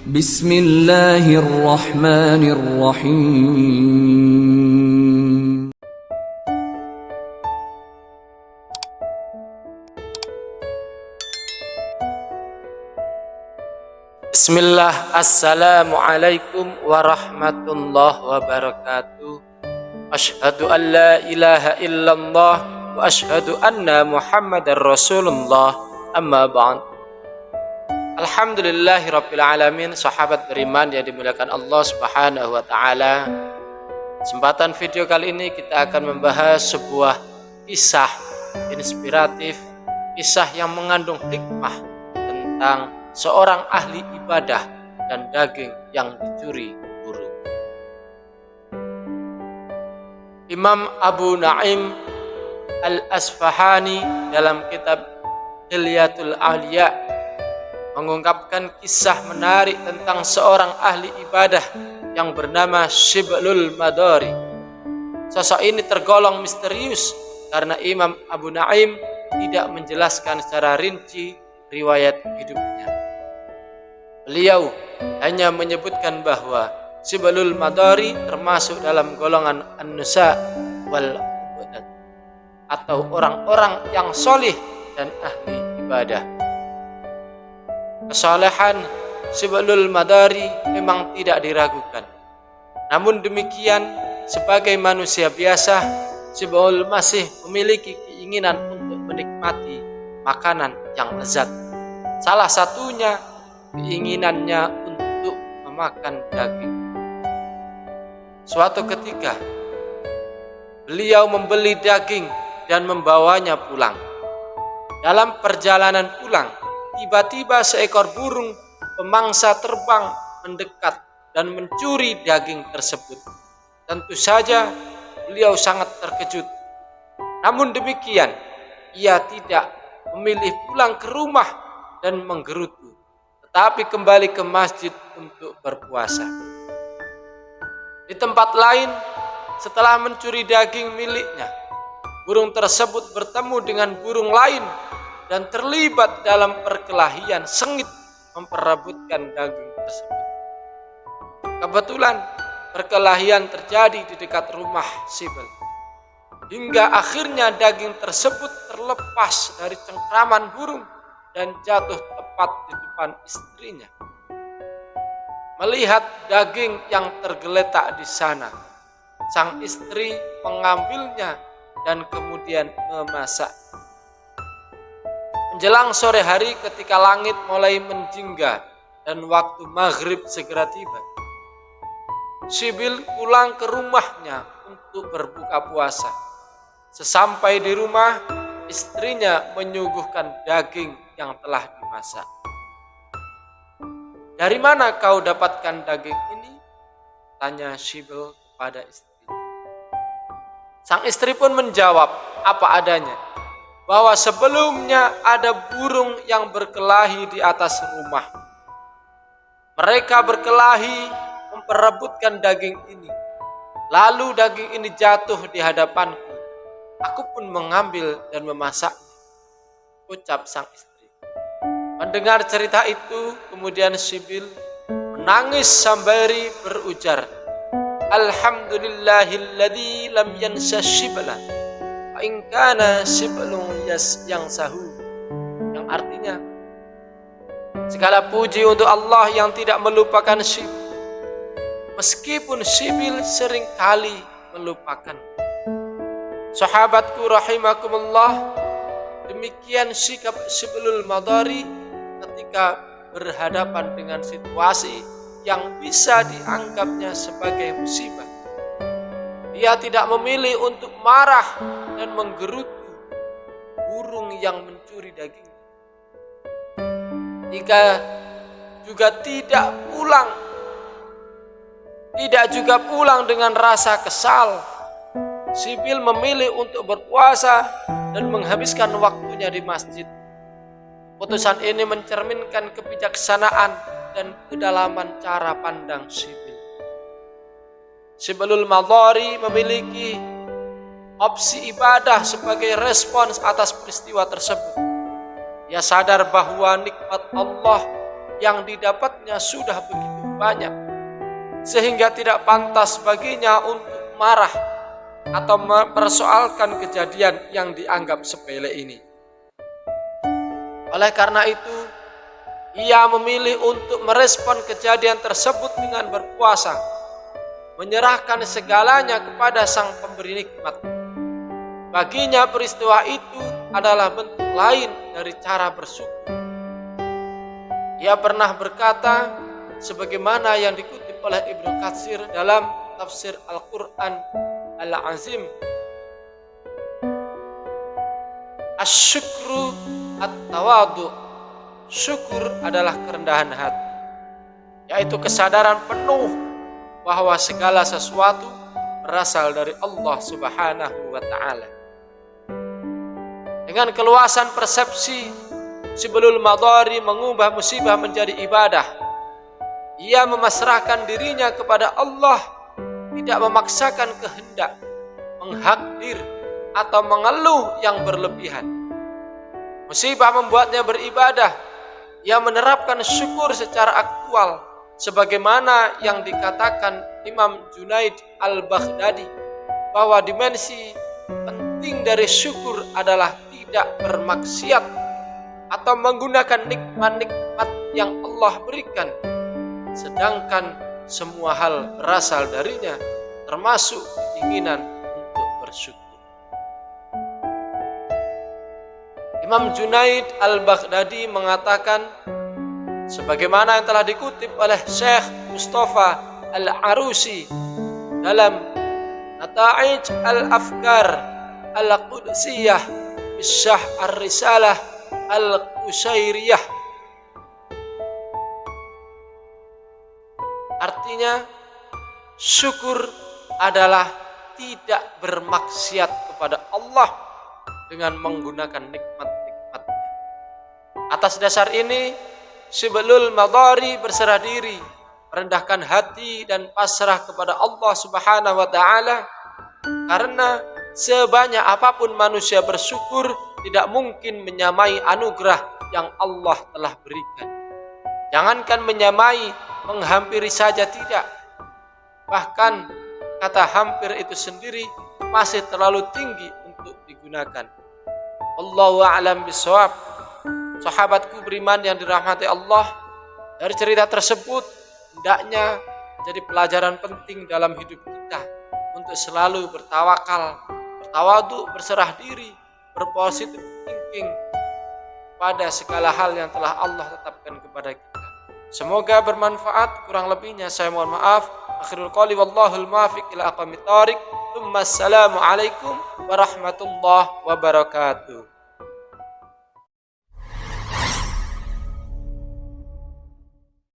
Bismillahirrahmanirrahim. Bismillah, assalamualaikum warahmatullahi wabarakatuh. Asyhadu an la ilaha illallah wa asyhadu anna muhammadar rasulullah, amma ba'd. Alhamdulillahirabbil alamin. Sahabat beriman yang dimuliakan Allah Subhanahu wa taala. Kesempatan video kali ini kita akan membahas sebuah kisah inspiratif, kisah yang mengandung hikmah tentang seorang ahli ibadah dan daging yang dicuri burung. Imam Abu Naim Al-Asfahani dalam kitab Hilyatul Awliya mengungkapkan kisah menarik tentang seorang ahli ibadah yang bernama Shiblul Madari. Sosok ini tergolong misterius karena Imam Abu Naim tidak menjelaskan secara rinci riwayat hidupnya. Beliau hanya menyebutkan bahwa Shiblul Madari termasuk dalam golongan an-nusa wal ubadat, atau orang-orang yang solih dan ahli ibadah. Kesalehan Shiblul Madari memang tidak diragukan. Namun demikian, sebagai manusia biasa, Shiblul masih memiliki keinginan untuk menikmati makanan yang lezat. Salah satunya keinginannya untuk memakan daging. Suatu ketika, beliau membeli daging dan membawanya pulang. Dalam perjalanan pulang, tiba-tiba seekor burung pemangsa terbang mendekat dan mencuri daging tersebut. Tentu saja beliau sangat terkejut. Namun demikian, ia tidak memilih pulang ke rumah dan menggerutu, tetapi kembali ke masjid untuk berpuasa. Di tempat lain, setelah mencuri daging miliknya, burung tersebut bertemu dengan burung lain dan terlibat dalam perkelahian sengit memperebutkan daging tersebut. Kebetulan perkelahian terjadi di dekat rumah Shiblul, hingga akhirnya daging tersebut terlepas dari cengkraman burung dan jatuh tepat di depan istrinya. Melihat daging yang tergeletak di sana, sang istri mengambilnya dan kemudian memasak. Menjelang sore hari ketika langit mulai menjingga dan waktu maghrib segera tiba, Shiblul pulang ke rumahnya untuk berbuka puasa. Sesampai di rumah, istrinya menyuguhkan daging yang telah dimasak. "Dari mana kau dapatkan daging ini?" tanya Shiblul kepada istri. Sang istri pun menjawab apa adanya, bahwa sebelumnya ada burung yang berkelahi di atas rumah. Mereka berkelahi memperebutkan daging ini. Lalu daging ini jatuh di hadapanku. Aku pun mengambil dan memasaknya, ucap sang istri. Mendengar cerita itu, kemudian Shiblul menangis sembari berujar, "Alhamdulillahilladzi lam yansa Shiblan, wa in kana Shiblun yang sahu." Yang artinya, segala puji untuk Allah yang tidak melupakan Shiblul, meskipun Shiblul seringkali melupakan. Sahabatku rahimakumullah, demikian sikap Shiblul Madari ketika berhadapan dengan situasi yang bisa dianggapnya sebagai musibah. Dia tidak memilih untuk marah dan menggerutu burung yang mencuri daging. Jika juga tidak juga pulang dengan rasa kesal, Shiblul memilih untuk berpuasa dan menghabiskan waktunya di masjid. Keputusan ini mencerminkan kebijaksanaan dan kedalaman cara pandang Shiblul. Shiblul Madari memiliki opsi ibadah sebagai respons atas peristiwa tersebut. Ia sadar bahwa nikmat Allah yang didapatnya sudah begitu banyak, sehingga tidak pantas baginya untuk marah atau mempersoalkan kejadian yang dianggap sepele ini. Oleh karena itu, ia memilih untuk merespon kejadian tersebut dengan berpuasa, menyerahkan segalanya kepada Sang Pemberi nikmat. Baginya peristiwa itu adalah bentuk lain dari cara bersyukur. Ia pernah berkata, sebagaimana yang dikutip oleh Ibnu Katsir dalam tafsir Al-Quran Al-Azim, Asyukru at-tawadu, syukur adalah kerendahan hati, yaitu kesadaran penuh bahwa segala sesuatu berasal dari Allah Subhanahu wa Ta'ala. Dengan keluasan persepsi, Syibhlul Madari mengubah musibah menjadi ibadah. Ia memasrahkan dirinya kepada Allah, tidak memaksakan kehendak, menghakdir atau mengeluh yang berlebihan. Musibah membuatnya beribadah. Ia menerapkan syukur secara aktual, sebagaimana yang dikatakan Imam Junaid Al-Baghdadi, bahwa dimensi penting dari syukur adalah tidak bermaksiat atau menggunakan nikmat-nikmat yang Allah berikan, sedangkan semua hal berasal darinya, termasuk keinginan untuk bersyukur. Imam Junaid Al-Baghdadi mengatakan, sebagaimana yang telah dikutip oleh Syekh Mustafa Al-Arusi dalam Nata'ij Al-Afkar Al-Qudsiyah Bisyah Ar-Risalah Al-Qusairiyah. Artinya, syukur adalah tidak bermaksiat kepada Allah dengan menggunakan nikmat-nikmatnya. Atas dasar ini, Syibhlul Madari berserah diri, merendahkan hati dan pasrah kepada Allah Subhanahu wa Ta'ala, karena sebanyak apapun manusia bersyukur, tidak mungkin menyamai anugerah yang Allah telah berikan. Jangankan menyamai, menghampiri saja tidak. Bahkan kata hampir itu sendiri masih terlalu tinggi untuk digunakan. Wallahu a'lam bishawab. Sahabatku beriman yang dirahmati Allah, dari cerita tersebut hendaknya jadi pelajaran penting dalam hidup kita untuk selalu bertawakal, bertawadu, berserah diri, berpositif thinking pada segala hal yang telah Allah tetapkan kepada kita. Semoga bermanfaat. Kurang lebihnya saya mohon maaf. Akhirul qouli wallahul muwaffiq ila aqwamit thoriq. Assalamu alaikum warahmatullahi wabarakatuh.